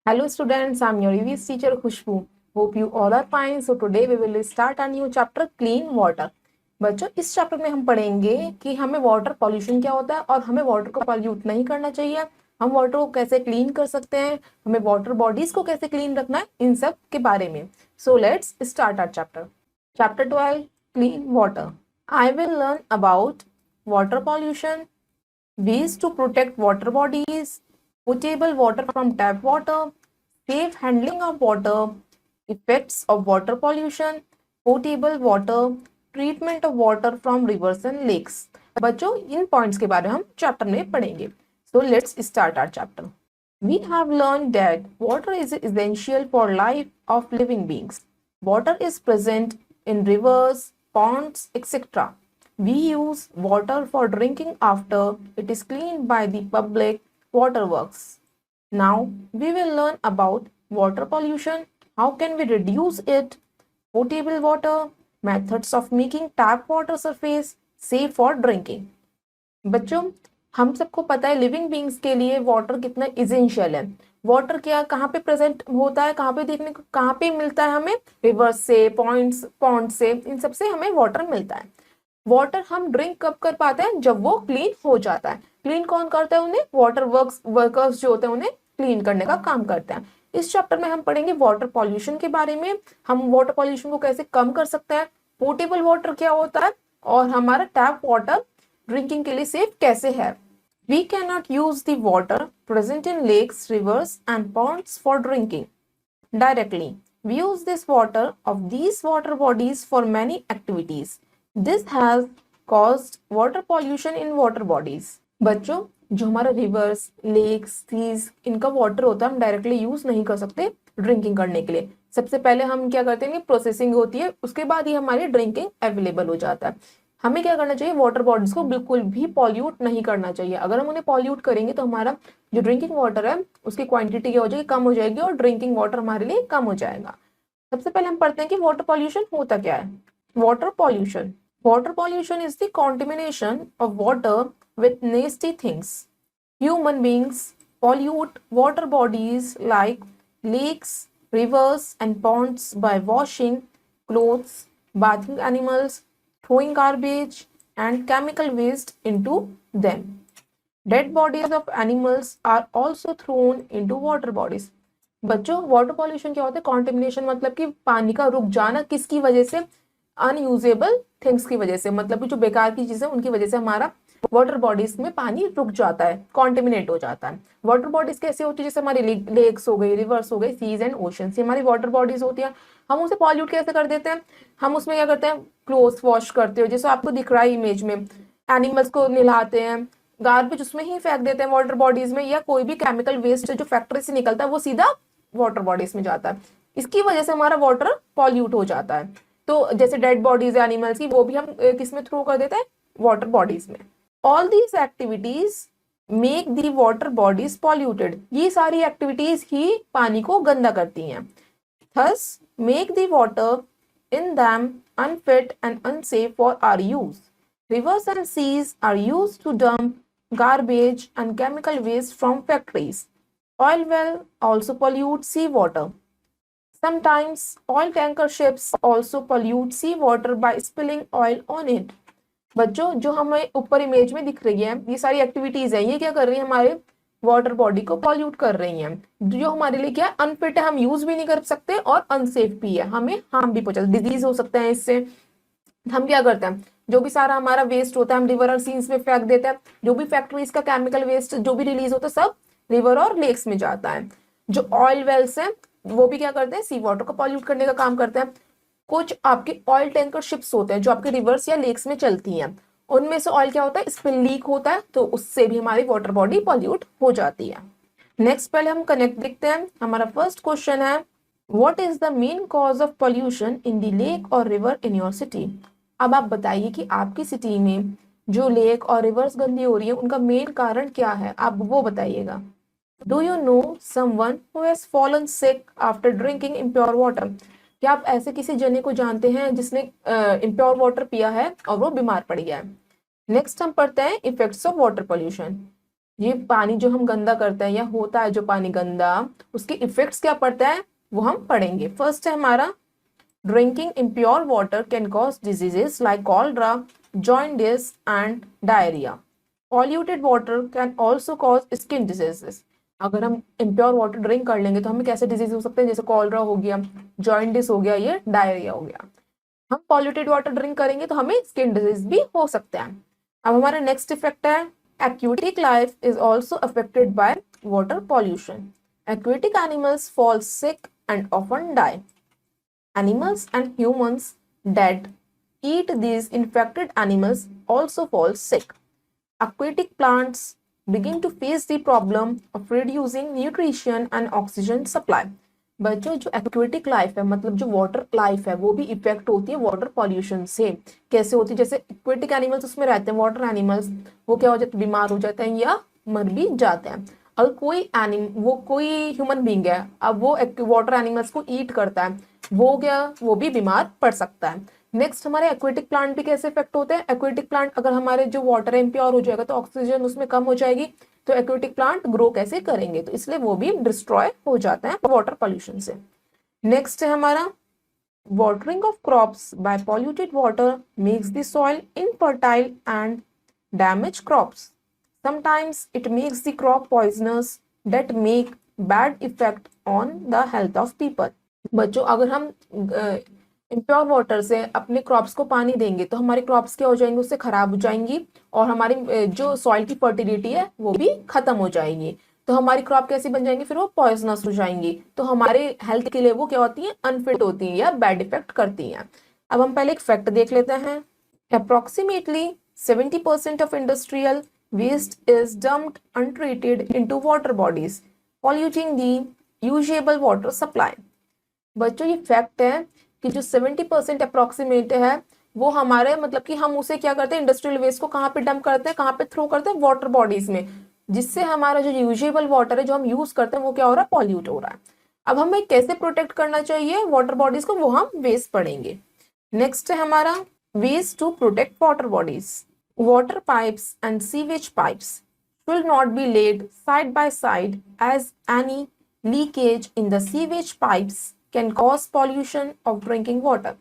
Hello students, I'm your EVS teacher Khushbu. Hope you all are fine. So today we will start a new chapter clean water. बच्चों इस chapter में हम पढ़ेंगे कि हमें water pollution क्या होता है और हमें वाटर को पॉल्यूट नहीं करना चाहिए। हम वाटर को कैसे क्लीन कर सकते हैं, हमें वाटर बॉडीज को कैसे क्लीन रखना है, इन सब के बारे में। So let's start our chapter. Chapter 12 clean water. I will learn about water pollution, ways to protect water bodies, potable water from tap water, safe handling of water, effects of water pollution, potable water, treatment of water from rivers and lakes. बच्चों इन points के बारे में हम chapter में पढ़ेंगे. So let's start our chapter. We have learned that water is essential for life of living beings. Water is present in rivers, ponds, etc. We use water for drinking after it is cleaned by the public waterworks. Now we will learn about water pollution, how can we reduce it, potable water, methods of making tap water surface safe for drinking. बच्चों हम सबको पता है living beings के लिए water कितना essential है। Water क्या कहाँ पे प्रेजेंट होता है, कहाँ पे देखने को कहाँ पे मिलता है हमें, रिवर्स से, पॉइंट्स, पॉन्ड से, इन सब से हमें वाटर मिलता है। वाटर हम ड्रिंक कब कर पाते हैं, जब वो क्लीन हो जाता है। क्लीन कौन करता है उन्हें, वाटर वर्कर्स जो होते हैं उन्हें क्लीन करने का काम करते हैं। इस चैप्टर में हम पढ़ेंगे वाटर पॉल्यूशन के बारे में, हम वाटर पॉल्यूशन को कैसे कम कर सकते हैं, पोर्टेबल वाटर क्या होता है और हमारा टैप वाटर ड्रिंकिंग के लिए सेफ कैसे है। We cannot use the water present in lakes, rivers and ponds for drinking directly. We use this water of these water bodies for many activities. This has caused water pollution in water bodies. बच्चों जो हमारा reverse, lakes, seize, इनका water होता है हम directly use नहीं कर सकते ड्रिंकिंग करने के लिए। सबसे पहले हम क्या करते हैं, प्रोसेसिंग होती है, उसके बाद ही हमारी ड्रिंकिंग अवेलेबल हो जाता है। हमें क्या करना चाहिए, वाटर बॉडीज को बिल्कुल भी पॉल्यूट नहीं करना चाहिए। अगर हम उन्हें पॉल्यूट करेंगे तो हमारा जो ड्रिंकिंग वाटर है उसकी क्वांटिटी क्या हो जाएगी, कम हो जाएगी और ड्रिंकिंग वाटर हमारे लिए कम हो जाएगा। सबसे पहले हम पढ़ते हैं कि वाटर पॉल्यूशन होता क्या है। Water pollution is the contamination of water with nasty things. Human beings pollute water bodies like lakes, rivers, and ponds by washing clothes, bathing animals, throwing garbage and chemical waste into them. Dead bodies of animals are also thrown into water bodies. बच्चों water pollution क्या होता है, contamination मतलब कि पानी का रुक जाना, किसकी वजह से, अनयूजेबल थिंग्स की वजह से, मतलब कि जो बेकार की चीजें उनकी वजह से हमारा वाटर बॉडीज में पानी रुक जाता है, कॉन्टेमिनेट हो जाता है। वाटर बॉडीज कैसे होती है, जैसे हमारी लेक्स हो गई, रिवर्स हो गई, सीज एंड ओशन, ये हमारी वाटर बॉडीज होती है। हम उसे पॉल्यूट कैसे कर देते हैं, हम उसमें क्या करते हैं, क्लोथ वॉश करते हो, जैसे आपको दिख रहा है इमेज में, एनिमल्स को नहलाते हैं, गार्बेज उसमें ही फेंक देते हैं वाटर बॉडीज में, या कोई भी केमिकल वेस्ट जो फैक्ट्री से निकलता है वो सीधा वाटर बॉडीज में जाता है। इसकी वजह से हमारा वाटर पॉल्यूट हो जाता है। तो जैसे डेड बॉडीज है एनिमल्स की, वो भी हम किसमें थ्रो कर देते हैं, वाटर बॉडीज में। All these activities make the water bodies polluted, ये सारी एक्टिविटीज ही पानी को गंदा करती हैं। Thus make the water in them unfit and unsafe for our use. Rivers and seas are used to dump garbage and chemical waste from factories. Oil well also pollute seawater. Sometimes oil tanker ships also pollute seawater by spilling oil on it. बच्चों जो हमें ऊपर image में दिख रही है, ये सारी एक्टिविटीज है, ये क्या कर रही है, हमारे वाटर बॉडी को पॉल्यूट कर रही हैं, जो हमारे लिए क्या अनफिट है, हम यूज भी नहीं कर सकते और अनसेफ भी है, हमें हार्म भी पहुंचा, डिजीज हो सकते हैं इससे। हम क्या करते हैं, जो भी सारा हमारा वेस्ट होता है हम रिवर और सीन्स में फेंक देते हैं, जो भी फैक्ट्रीज का केमिकल वेस्ट जो भी रिलीज होता है सब रिवर और लेक्स में जाता है। जो ऑयल वेल्स है वो भी क्या करते हैं, सी वाटर को पॉल्यूट करने का काम करते हैं। कुछ आपके ऑयल टैंकर शिप्स होते हैं जो आपके रिवर्स या लेक्स में चलती हैं, उनमें से ऑयल क्या होता है, स्पिल लीक होता है, तो उससे भी हमारी वाटर बॉडी पॉल्यूट हो जाती है। नेक्स्ट पहले हम कनेक्ट देखते हैं। हमारा फर्स्ट क्वेश्चन है, what is the main cause of pollution in the lake और रिवर इन योर सिटी। अब आप बताइए कि आपकी सिटी में जो लेक और रिवर्स गंदी हो रही है उनका मेन कारण क्या है, आप वो बताइएगा। Do you know someone who has fallen sick after drinking impure water. क्या आप ऐसे किसी जने को जानते हैं जिसने इम्प्योर वाटर पिया है और वो बीमार पड़ गया है। नेक्स्ट हम पढ़ते हैं इफेक्ट्स ऑफ वाटर पोल्यूशन। ये पानी जो हम गंदा करते हैं या होता है जो पानी गंदा, उसके इफेक्ट्स क्या पड़ता है वो हम पढ़ेंगे। फर्स्ट है हमारा drinking impure water can cause diseases like cholera, jaundice and diarrhoea. Polluted water can also cause skin diseases. अगर हम इम्प्योर वाटर ड्रिंक कर लेंगे तो हमें कैसे डिजीज हो सकते हैं, जैसे कॉलरा हो गया, जॉइंडिस हो गया, ये डायरिया हो गया। हम पॉल्यूटेड वाटर ड्रिंक करेंगे तो हमें स्किन डिजीज भी हो सकते हैं। अब हमारा नेक्स्ट इफेक्ट है aquatic life is also affected by water pollution. Aquatic animals fall sick and often die. Animals and humans that eat these infected animals also fall sick. Aquatic plants begin to face the problem of reducing nutrition and oxygen supply. बच्चों जो aquatic life है, मतलब जो water life है, वो भी effect होती है वाटर पॉल्यूशन से। कैसे होती है, जैसे एक्वेटिक एनिमल्स उसमें रहते हैं, वाटर एनिमल्स, वो क्या हो जाते हैं, बीमार हो जाते हैं या मर भी जाते हैं। अगर कोई ह्यूमन बींग है, अब वो वाटर एनिमल्स को ईट करता है, वो भी बीमार पड़ सकता है। नेक्स्ट हमारे एक्वेटिक प्लांट भी कैसे इफेक्ट होते हैं। एक्वेटिक प्लांट, अगर हमारे जो वाटर इम्प्योर हो जाएगा तो ऑक्सीजन उसमें कम हो जाएगी, तो एक्वेटिक प्लांट ग्रो कैसे करेंगे, तो इसलिए वो भी डिस्ट्रॉय हो जाते हैं वाटर पॉल्यूशन से। नेक्स्ट है हमारा watering of crops by polluted water makes the soil infertile and damage crops. Sometimes it makes the crop poisonous that make bad effect on the health of people. बच्चों अगर हम impure water से अपने crops को पानी देंगे तो हमारी क्रॉप्स क्या हो जाएंगी, उससे खराब हो जाएंगी, और हमारी जो सॉइल की फर्टिलिटी है वो भी खत्म हो जाएगी। तो हमारी क्रॉप कैसी बन जाएंगी, फिर वो पॉइजनस हो जाएंगी, तो हमारे हेल्थ के लिए वो क्या होती है, अनफिट होती है या बैड इफेक्ट करती हैं। अब हम पहले एक फैक्ट देख लेते हैं। Approximately 70% of industrial waste is dumped untreated into water bodies, polluting the usable water supply. बच्चों ये फैक्ट है कि जो 70% अप्रोक्सीमेट है वो हमारे, मतलब कि हम उसे क्या करते हैं, इंडस्ट्रियल वेस्ट को कहाँ पे डंप करते हैं, कहाँ पे थ्रो करते हैं, वाटर बॉडीज में, जिससे हमारा जो यूजेबल वाटर है जो हम यूज करते हैं वो क्या हो रहा है, पॉल्यूट हो रहा है। अब हमें कैसे प्रोटेक्ट करना चाहिए वाटर बॉडीज को, वो हम वेस्ट पढ़ेंगे। नेक्स्ट है हमारा ways to protect water bodies. Water pipes and sewage pipes should not be laid side by side as any leakage in the sewage pipes can cause pollution of drinking water.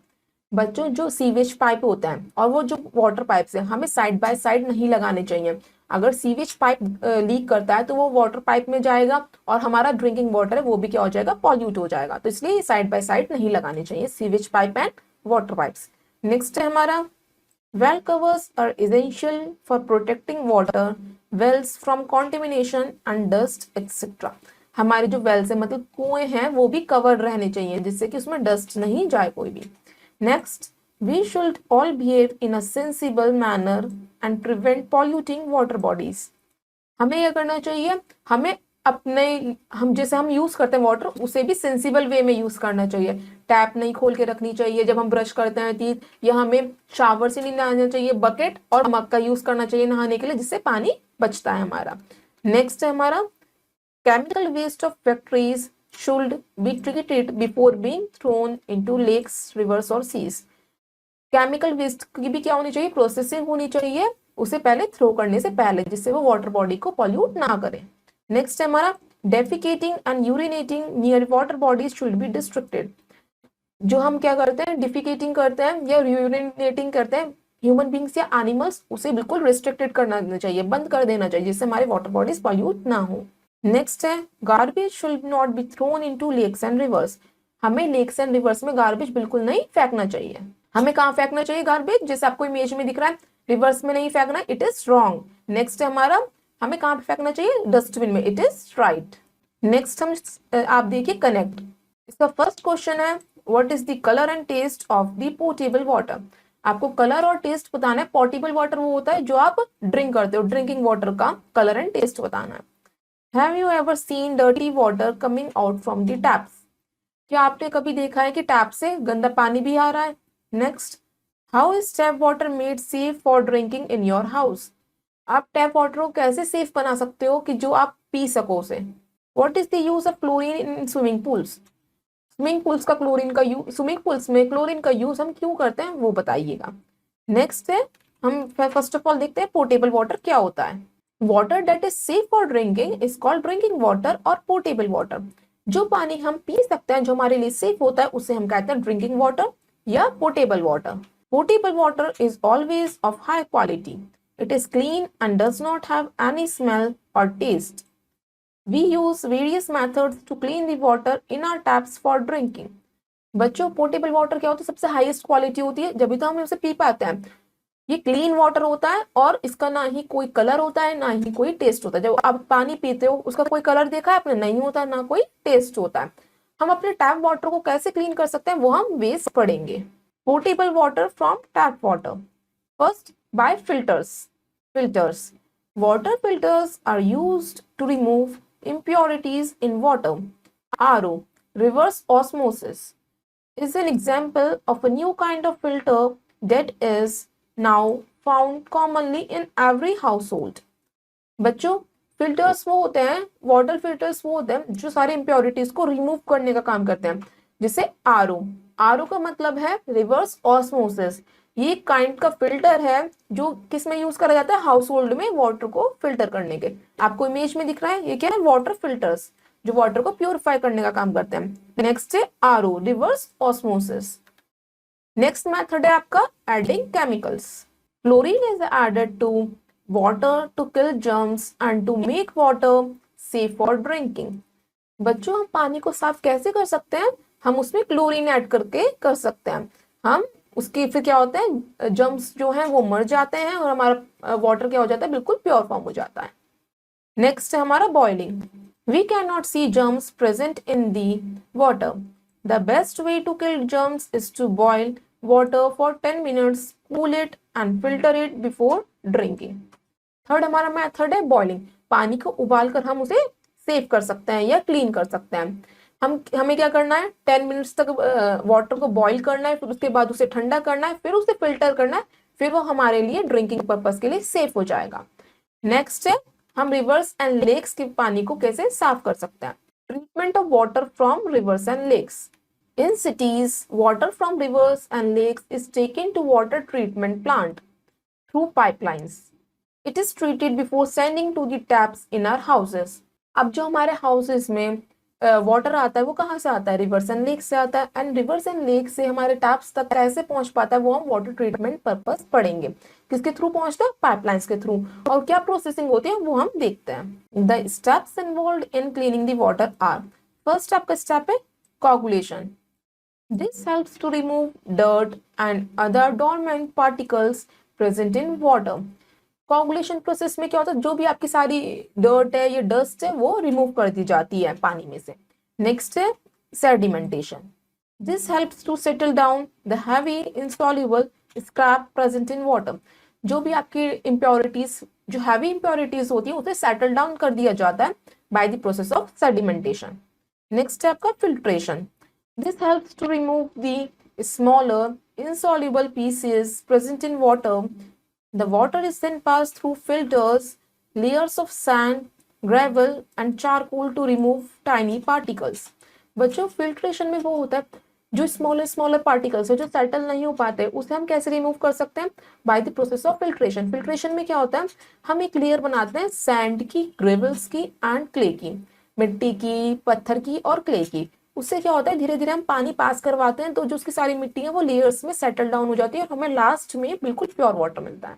बच्चों जो sewage pipe होता है और वो जो water pipes है हमें side by side नहीं लगाने चाहिए। अगर सीवेज पाइप लीक करता है तो वो वाटर पाइप में जाएगा और हमारा ड्रिंकिंग वाटर है वो भी क्या हो जाएगा, पॉल्यूट हो जाएगा। तो इसलिए साइड बाय साइड नहीं लगाने चाहिए sewage pipe and water pipes. Next है हमारा well covers are essential for protecting water wells from contamination and dust etc. हमारे जो वेल्स है मतलब कुएं हैं वो भी कवर रहने चाहिए जिससे कि उसमें डस्ट नहीं जाए कोई भी। Next we should all behave in a sensible manner and prevent polluting water bodies. हमें यह करना चाहिए, हमें अपने हम जैसे हम यूज करते हैं वाटर उसे भी सेंसिबल वे में यूज करना चाहिए। टैप नहीं खोल के रखनी चाहिए जब हम ब्रश करते हैं टीथ, या हमें शावर से नहीं नहाना चाहिए, बकेट और मग का यूज करना चाहिए नहाने के लिए जिससे पानी बचता है हमारा। नेक्स्ट है हमारा chemical waste of factories should be treated before being thrown into lakes, rivers और सीज। केमिकल वेस्ट की भी क्या होनी चाहिए, प्रोसेसिंग होनी चाहिए उसे पहले थ्रो करने से पहले, जिससे वो वाटर बॉडी को पॉल्यूट ना करे। नेक्स्ट है हमारा defecating and urinating near water bodies should be restricted. जो हम क्या करते हैं, डिफिकेटिंग करते हैं या यूरिनेटिंग करते हैं ह्यूमन बींग्स या एनिमल्स, उसे बिल्कुल रिस्ट्रिक्टेड करना चाहिए, बंद कर देना चाहिए जिससे हमारे वाटर बॉडीज पॉल्यूट ना हो। नेक्स्ट है garbage should not be thrown into lakes and rivers. हमें लेक्स एंड रिवर्स में गार्बेज बिल्कुल नहीं फेंकना चाहिए। हमें कहाँ फेंकना चाहिए गार्बेज, जैसे आपको इमेज में दिख रहा है, रिवर्स में नहीं फेंकना, इट इज रॉन्ग। नेक्स्ट है हमारा हमें कहाँ पे फेंकना चाहिए, डस्टबिन में, इट इज राइट। नेक्स्ट हम आप देखिए कनेक्ट। इसका फर्स्ट क्वेश्चन है what is the colour and taste of the portable water. आपको कलर और टेस्ट बताना है। पोर्टेबल वाटर वो होता है जो आप ड्रिंक करते हो, ड्रिंकिंग वाटर का कलर एंड टेस्ट बताना है। Have you ever seen dirty water coming out from the taps. क्या आपने कभी देखा है कि टैप से गंदा पानी भी आ रहा है। Next how is tap water made safe for drinking in your house. आप टैप वाटर को कैसे सेफ बना सकते हो कि जो आप पी सको उसे। What is the use of chlorine in swimming pools. Swimming pools में क्लोरीन का यूज हम क्यों करते हैं वो बताइएगा। नेक्स्ट है हम फर्स्ट ऑफ ऑल देखते हैं पोर्टेबल वाटर क्या होता है। Water that is safe for drinking is called drinking water और पोर्टेबल वाटर। जो पानी हम पी सकते हैं, जो हमारे लिए सेफ होता है, उसे हम कहते हैं ड्रिंकिंग वाटर या portable water. Portable water is always of high quality. It is clean and does not have any smell और taste. We use various methods to clean the water in our taps for drinking. बच्चों, portable water क्या होता है? सबसे highest quality होती है, जब भी तो हम उसे पी पाते हैं। ये क्लीन वाटर होता है और इसका ना ही कोई कलर होता है, ना ही कोई टेस्ट होता है। जब आप पानी पीते हो, उसका कोई कलर देखा है आपने? नहीं होता, ना कोई टेस्ट होता है। हम अपने टैप वाटर को कैसे क्लीन कर सकते हैं, वो हम बेस पढ़ेंगे। Portable water from tap water. First, by filters. Filters, water filters are used to remove impurities in water. RO, reverse osmosis, is an example of a new kind of filter that is now found commonly in every household. बच्चों, filters वो होते हैं, water filters वो होते हैं जो सारे impurities को रिमूव करने का काम करते हैं। जैसे आरओ। आरओ का मतलब है रिवर्स ऑस्मोसिस। ये काइंड का फिल्टर है जो किस में यूज करा जाता है? हाउस होल्ड में वाटर को फिल्टर करने के। आपको इमेज में दिख रहा है, ये क्या है? वाटर फिल्टर्स जो वाटर को प्योरीफाई करने का काम करते हैं। नेक्स्ट है RO, reverse osmosis. Next method है आपका adding chemicals. Chlorine is added to water to kill germs and to make water safe for drinking. बच्चों, हम पानी को साफ कैसे कर सकते हैं? हम उसमें क्लोरीन ऐड करके कर सकते हैं। हम उसके फिर क्या होता है, जर्म्स जो हैं वो मर जाते हैं और हमारा वाटर क्या हो जाता है? बिल्कुल प्योर फॉर्म हो जाता है। नेक्स्ट है हमारा boiling. We can not see germs present in the water. The best way to kill germs is to boil water for 10 minutes, cool it and filter it before drinking. Third हमारा method है boiling. पानी को उबाल कर हम उसे save कर सकते हैं या क्लीन कर सकते हैं। हमें क्या करना है? 10 मिनट्स तक वाटर को बॉईल करना है, फिर उसके बाद उसे ठंडा करना है, फिर उसे फिल्टर करना है, फिर वो हमारे लिए ड्रिंकिंग पर्पज के लिए सेफ हो जाएगा। नेक्स्ट है हम रिवर्स एंड लेक्स के पानी को कैसे साफ कर सकते हैं। Treatment of water from rivers and lakes. In cities, water from rivers and lakes is taken to water treatment plant through pipelines. It is treated before sending to the taps in our houses. अब जो हमारे houses में water आता है वो कहाँ से आता है? रिवर्स एंड लेक से आता है। एंड रिवर्स एंड लेक से हमारे टैप्स तक कैसे पहुंच पाता है, वो हम वाटर ट्रीटमेंट पर्पस पढ़ेंगे। किसके थ्रू पहुंचता है? पाइपलाइंस के थ्रू। और क्या प्रोसेसिंग होती है वो हम देखते हैं। The steps involved in cleaning the water are. First step का स्टेप है coagulation. This helps to remove dirt and other dormant particles present in water. Coagulation process में क्या होता है? जो भी आपकी सारी डर्ट है, ये डस्ट है, वो रिमूव कर दी जाती है पानी में से। नेक्स्ट है sedimentation. This helps to settle down the heavy insoluble scrap present in water. जो भी आपकी इम्प्योरिटीज, जो हैवी इम्प्योरिटीज होती है, उसे सेटल डाउन कर दिया जाता है by the process of sedimentation. Next है आपका filtration. This helps to remove the smaller, insoluble pieces present in water. The water is then passed through filters, layers of sand, gravel, and charcoal to remove tiny particles. बच्चों, filtration में वो होता है जो smaller particles है जो settle नहीं हो पाते, उसे हम कैसे रिमूव कर सकते हैं? By the process of filtration. Filtration में क्या होता है? हम एक लेयर बनाते हैं सैंड की, ग्रेवल्स की एंड क्ले की, मिट्टी की, पत्थर की और क्ले की। उससे क्या होता है? धीरे धीरे हम पानी पास करवाते हैं तो जो उसकी सारी मिट्टी है वो लेयर्स में सेटल डाउन हो जाती है और हमें लास्ट में बिल्कुल प्योर वाटर मिलता है।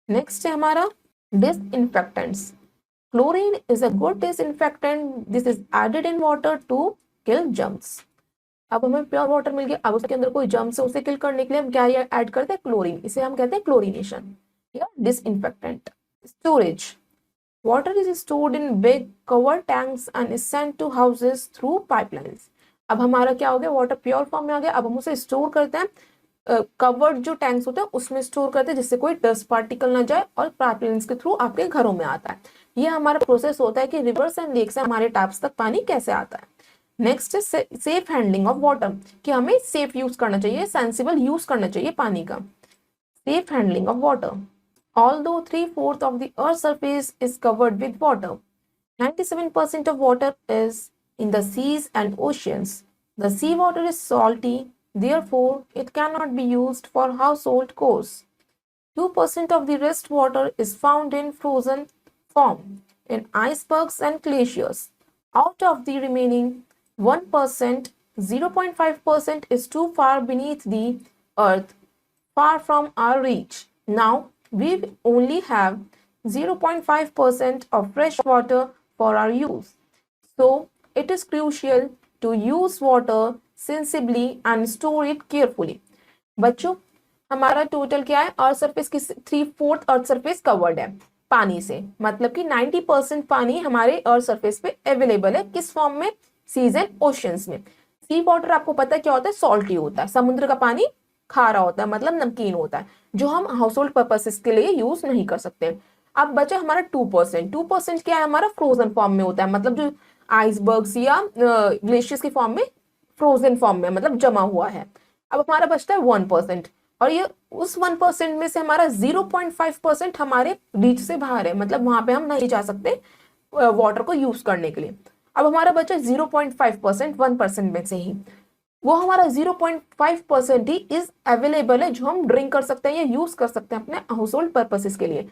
नेक्स्ट है हमारा disinfectants. Chlorine is a good disinfectant. This is added in water to kill germs. अब हमें प्योर वाटर मिल गया, अब उसके अंदर कोई जर्म्स है उसे किल करने के लिए हम क्या ऐड करते हैं? क्लोरीन। इसे हम कहते हैं क्लोरीनेशन या disinfectant. Storage. Water is stored in big covered tanks and is sent to houses through pipelines. अब हमारा क्या हो गया? वाटर प्योर फॉर्म में आ गया। अब हम उसे स्टोर करते हैं, कवर्ड जो टैंक्स होते हैं उसमें स्टोर करते हैं जिससे कोई डस्ट पार्टिकल ना जाए और पाइपलाइंस के थ्रू आपके घरों में आता है। ये हमारा प्रोसेस होता है कि रिवर्स एंड लेक से हमारे टैप्स तक पानी कैसे आता है। नेक्स्ट है सेफ हैंडलिंग ऑफ वाटर, कि हमें सेफ यूज करना चाहिए, सेंसिबल यूज करना चाहिए पानी का। Safe handling of water. Although 3/4 of the Earth's surface is covered with water, 97% of water is in the seas and oceans. The seawater is salty, therefore it cannot be used for household chores. 2% of the rest water is found in frozen form in icebergs and glaciers. Out of the remaining 1%, 0.5% is too far beneath the earth, far from our reach. Now we only have 0.5% of fresh water for our use. So it is crucial to use water sensibly and store it carefully. बच्चों, हमारा total क्या है? Earth surface की 3/4 earth surface covered है पानी से, मतलब कि 90% पानी हमारे अर्थ सरफेस पे अवेलेबल है। किस फॉर्म में? सीज एंड ओशियंस में। सी वाटर आपको पता है क्या होता है? सॉल्टी होता है। समुद्र का पानी खारा होता है, मतलब नमकीन होता है, जो हम हाउस होल्ड पर्पसेस के लिए यूज नहीं कर सकते। अब बचा हमारा 2%। 2% क्या है? हमारा फ्रोजन फॉर्म में होता है, मतलब जो आइसबर्ग्स या ग्लेशियर्स की फॉर्म में, फ्रोजन फॉर्म में, मतलब जमा हुआ है। अब हमारा बचता है 1%, और ये उस 1% में से हमारा 0.5% हमारे रीच से बाहर है, मतलब वहां पे हम नहीं जा सकते वाटर को यूज करने के लिए। अब हमारा बचा 0.5%, 1% में से ही वो हमारा 0.5% ही इज अवेलेबल है, जो हम ड्रिंक कर सकते हैं या यूज कर सकते हैं अपने हाउस होल्ड पर्पसेस के लिए।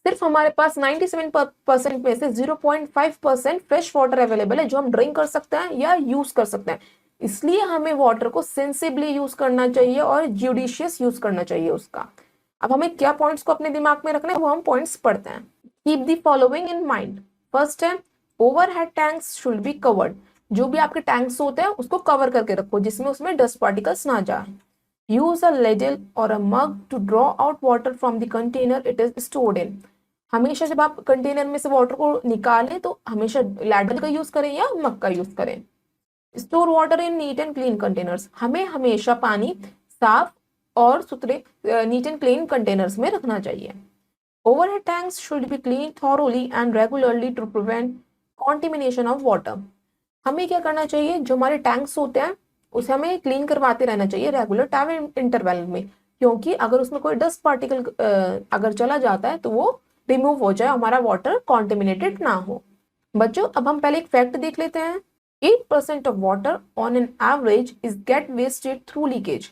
सिर्फ हमारे पास 97% में से 0.5% फ्रेश वाटर अवेलेबल है, जो हम ड्रिंक कर सकते हैं या यूज कर सकते हैं। इसलिए हमें वाटर को सेंसिबली यूज करना चाहिए और ज्यूडिशियस यूज करना चाहिए उसका। अब हमें क्या पॉइंट्स को अपने दिमाग में रखना है, वो हम पॉइंट्स पढ़ते हैं। Keep the following in mind. First है, overhead tanks should be covered. जो भी आपके टैंक्स होते हैं उसको कवर करके रखो, जिसमें उसमें डस्ट पार्टिकल्स ना जाए। यूज अ ladle और a mug to draw out water from the container it is stored in. हमेशा जब आप कंटेनर में से वाटर को निकालें तो हमेशा लैडल का यूज करें या मग का यूज करें। Store water in neat and clean containers. हमें हमेशा पानी साफ और सुथरे नीट एंड क्लीन कंटेनर्स में रखना चाहिए। Overhead tanks should be clean thoroughly and regularly to prevent contamination of water. हमें क्या करना चाहिए? जो हमारे टैंक्स होते हैं उसे हमें क्लीन करवाते रहना चाहिए रेगुलर टाइम इंटरवल में, क्योंकि अगर उसमें कोई डस्ट पार्टिकल अगर चला जाता है तो वो रिमूव हो जाए, हमारा वाटर कॉन्टेमिनेटेड ना हो। बच्चों, अब हम पहले एक फैक्ट देख लेते हैं। 8% of water on an average is get wasted through leakage.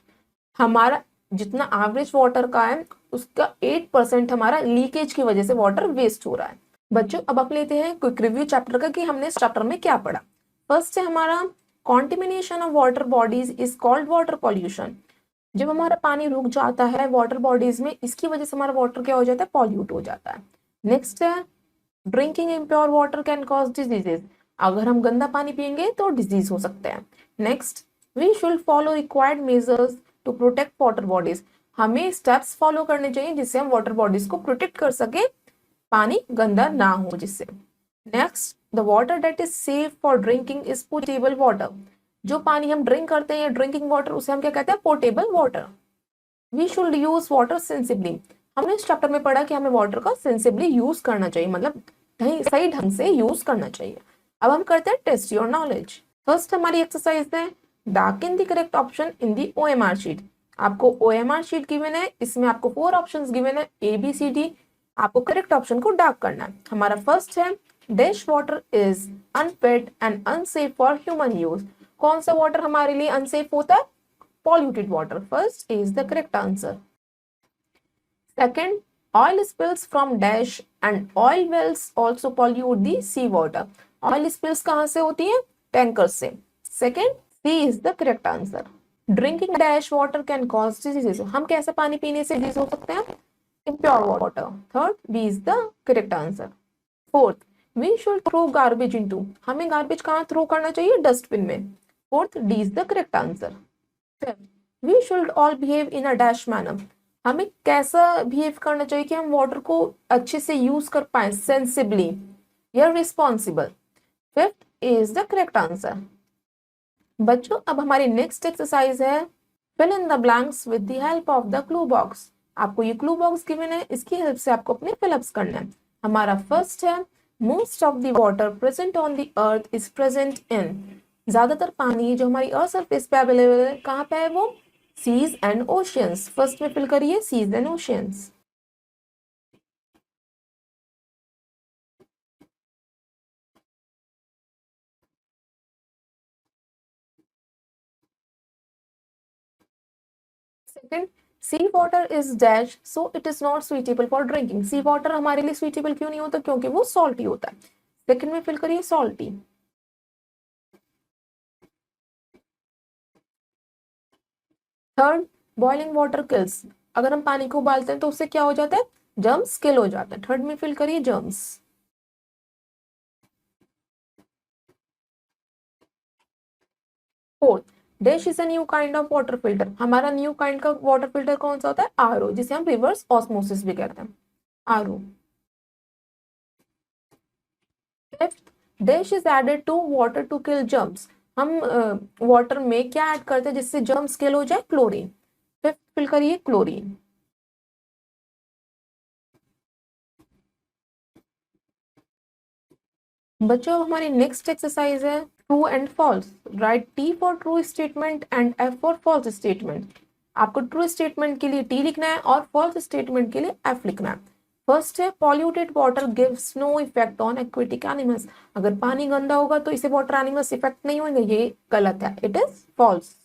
हमारा जितना एवरेज वाटर का है उसका 8% हमारा लीकेज की वजह से वाटर वेस्ट हो रहा है। बच्चों, अब आप लेते हैं क्विक रिव्यू चैप्टर का कि हमने इस चैप्टर में क्या पढ़ा। फर्स्ट है हमारा कॉन्टिमिनेशन of water bodies is called water pollution. जब हमारा पानी रुक जाता है वाटर बॉडीज में, इसकी वजह से हमारा वाटर क्या हो जाता है? पॉल्यूट हो जाता है। नेक्स्ट है drinking impure water can cause diseases. अगर हम गंदा पानी पियेंगे तो डिजीज हो सकते हैं। Next, we should follow required measures to protect water bodies. हमें स्टेप्स फॉलो करने चाहिए जिससे हम वाटर बॉडीज को प्रोटेक्ट कर सके, पानी गंदा ना हो जिससे। Next, the water that is safe for drinking is potable water. जो पानी हम ड्रिंक करते हैं या ड्रिंकिंग वाटर, उसे हम क्या कहते हैं? Portable water. We should use water sensibly. हमने इस चैप्टर में पढ़ा कि हमें वाटर का सेंसिबली यूज करना चाहिए, मतलब सही ढंग से यूज करना चाहिए। अब हम करते हैं टेस्ट योर नॉलेज। फर्स्ट हमारी एक्सरसाइज है dark in the correct option in the OMR sheet. आपको OMR शीट गिवन है, इसमें आपको 4 ऑप्शंस गिवन है ABCD। आपको करेक्ट ऑप्शन को डार्क करना है। हमारा फर्स्ट है dash water is unfit and unsafe for human use. कौन सा वाटर हमारे लिए अनसेफ होता है? Polluted water. First is the correct answer. Second, oil spills from dash and oil wells also pollute the sea water. Oil spills कहाँ से होती है? टैंकर से। Second, C is the correct answer. Drinking dash water can cause diseases. हम कैसा पानी पीने से डिजीज हो सकते हैं? Impure water. Third, B is the correct answer. Fourth, we should throw garbage into. हमें garbage कहाँ थ्रो करना चाहिए? डस्टबिन में। Fourth, D is the correct answer. We should all behave in a dash manner. हमें कैसा behave करना चाहिए कि हम वाटर को अच्छे से यूज कर पाए? सेंसिबली या responsible. Fifth is the correct answer. बच्चों, अब हमारी नेक्स्ट एक्सरसाइज है fill in the blanks with the help of the clue box. आपको ये क्लू बॉक्स गिवन है, इसकी हेल्प से आपको अपने फिलअप्स करना है। हमारा फर्स्ट है most of the water present on the earth is present in. ज्यादातर पानी जो हमारी अर्थ सरफेस पे अवेलेबल है, कहाँ पे है वो? Seas and oceans. फर्स्ट में फिल करिए seas and oceans. Second, sea water is dash so it is not suitable for drinking. Sea water हमारे लिए सुइटेबल क्यों नहीं होता? क्योंकि वो सॉल्टी होता है। सेकंड में फिल करिए salty. Third, boiling water kills. अगर हम पानी को उबालते हैं तो उससे क्या हो जाता है? जर्म्स किल हो जाते हैं। थर्ड में फिल करिए germs. Fourth, dash is a new kind of water filter. हमारा न्यू काइंड का वाटर फिल्टर कौन सा होता है? आरओ, जिसे हम रिवर्स ऑस्मोसिस भी कहते हैं, RO. Fifth, dash is added to water to kill germs. हम वाटर में क्या ऐड करते हैं जिससे जर्म्स किल हो जाए? क्लोरीन। फिफ्थ फिल करिए क्लोरीन। बच्चों अब हमारी नेक्स्ट एक्सरसाइज है true and false. Write T for true statement and F for false statement. आपको ट्रू स्टेटमेंट के लिए टी लिखना है और फॉल्स स्टेटमेंट के लिए एफ लिखना है। फर्स्ट है polluted water gives no effect on aquatic animals. अगर पानी गंदा होगा तो इसे वाटर एनिमल्स इफेक्ट नहीं होंगे, ये गलत है, it is false.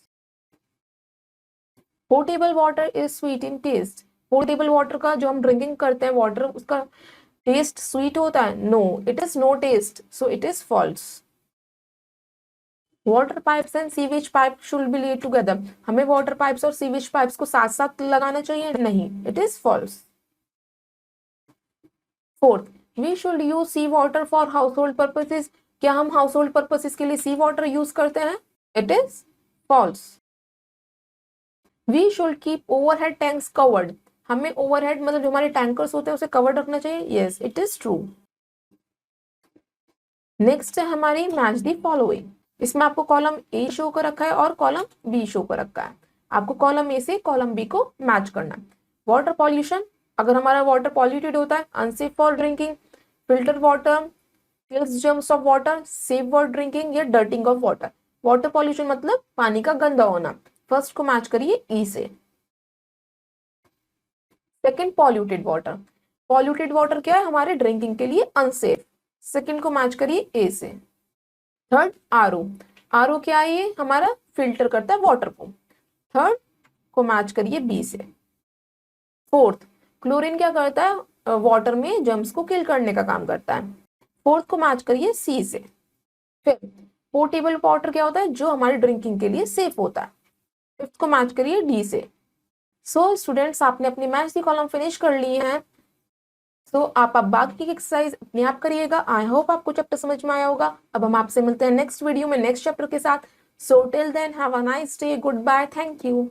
Portable water is sweet in taste. Portable water का जो हम ड्रिंकिंग करते हैं वाटर, उसका टेस्ट स्वीट होता है? No, it is no taste, so it is false. Water pipes and sewage pipe should be laid together. हमें water pipes और सीवेज पाइप्स को साथ साथ लगाना चाहिए? नहीं, it is false. Fourth, we should use sea water for household purposes. क्या हम हाउस होल्ड पर्पसेज के लिए सी वाटर यूज करते हैं? It is false. We should keep overhead tanks covered. हमें ओवरहेड मतलब जो हमारे टैंकर्स होते हैं उसे कवर्ड रखना चाहिए? Yes, it is true. Next है हमारी मैच दी फॉलोइंग। इसमें आपको कॉलम ए शो कर रखा है और कॉलम बी शो कर रखा है। आपको कॉलम ए से कॉलम बी को मैच करना है। वाटर पॉल्यूशन, अगर हमारा वाटर पॉल्यूटेड होता है, unsafe for drinking. Filter water kills germs of water, safe for drinking या dirtying of water. Water pollution मतलब पानी का गंदा होना। फर्स्ट को मैच करिए ई से। Second, polluted water. Polluted water क्या है? हमारे ड्रिंकिंग के लिए अनसेफ। सेकेंड को मैच करिए ए से। Third, RO. आरओ क्या है? ये हमारा फिल्टर करता है वाटर को। थर्ड को मैच करिए बी से। फोर्थ, क्लोरीन क्या करता है? वाटर में जर्म्स को किल करने का काम करता है। फोर्थ को मैच करिए सी से। फिफ्थ, पोर्टेबल वाटर क्या होता है? जो हमारी ड्रिंकिंग के लिए सेफ होता है। फिफ्थ को मैच करिए डी से। सो स्टूडेंट्स, आपने अपनी मैथ्स की कॉलम फिनिश कर ली है। तो आप अब बाकी की एक्सरसाइज अपने आप करिएगा। आई होप आपको चैप्टर समझ में आया होगा। अब हम आपसे मिलते हैं नेक्स्ट वीडियो में नेक्स्ट चैप्टर के साथ। So till then have a nice day, goodbye, thank you.